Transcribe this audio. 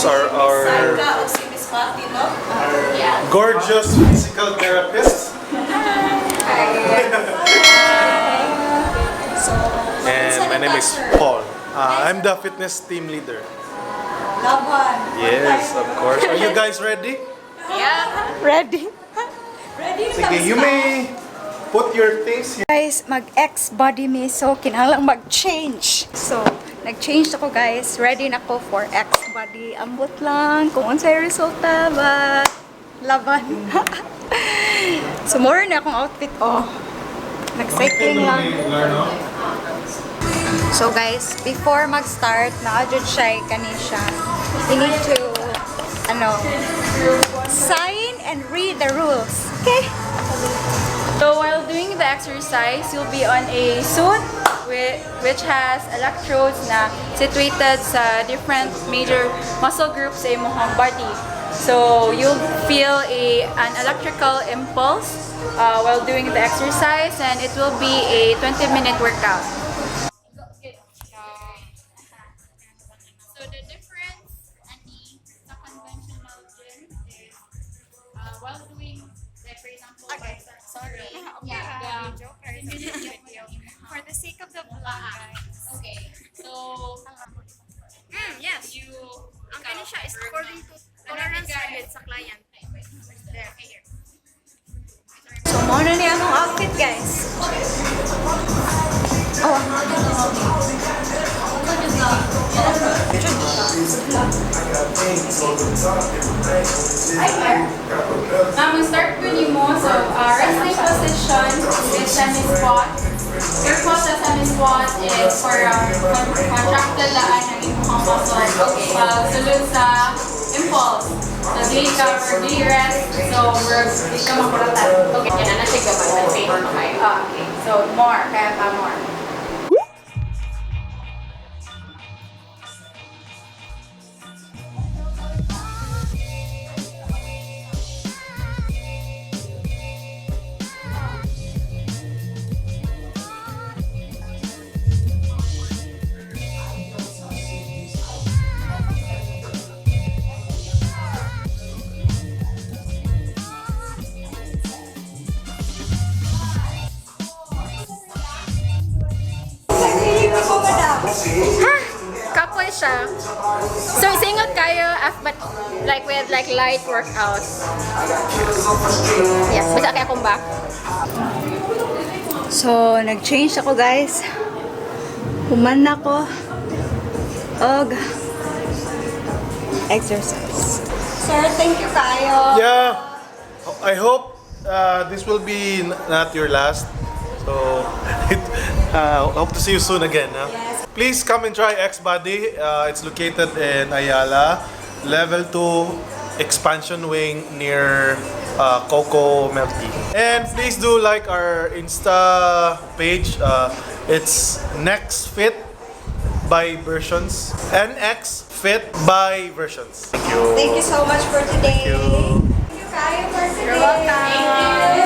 Those are our gorgeous physical therapists. And my name is Paul. I'm the fitness team leader. Yes, of course. Are you guys ready? Yeah. Ready? Sige, you may put your things here. Guys, mag-Xbody me, so kinahanglan mag-change. So, nag-change ako guys. Ready na ako for Xbody. Ambot lang kung unsay resulta ba. Laban. So, more na akong outfit. Oh, nag-cycling lang. So guys, before mag-start, na-adjud siya kanisha. We need to, sign and read the rules. Okay? So while doing the exercise, you'll be on a suit which has electrodes na situated sa different major muscle groups sa imong body. So you'll feel an electrical impulse while doing the exercise, and it will be a 20-minute workout. So the difference sa conventional gym is while doing, like for example, sorry. Yeah. For the sake of the vlog, guys. Okay. So Yes. Ang kanisha is according to tolerance limit sa client. There. So, muna niya akong outfit, guys. Oh. Now, start ko mo. So, resting position is semi-squat. Your pose sa semi-squat is for contracted laan ng imong muscle. Sulod sa impulse. So, do you cover, do you rest? So, di ka makuratan. Okay, yan na nasigaw ba? Okay. So, more. Kaya pa more. Kapoy siya. So, singot kayo, but like with like light workouts. Yes, basta kaya akong back. So, nag-change ako, guys. Human na ko. Og exercise. Sir, thank you kayo. Yeah, I hope this will be not your last. So, hope to see you soon again. Yes. Please come and try Xbody. It's located in Ayala, level 2 expansion wing near Coco Milk Tea. And please do like our Insta page. It's NXFIT by versions. NXFIT by versions. Thank you. Thank you so much for today. Thank you. Thank you kayo for today. You're welcome. Thank you.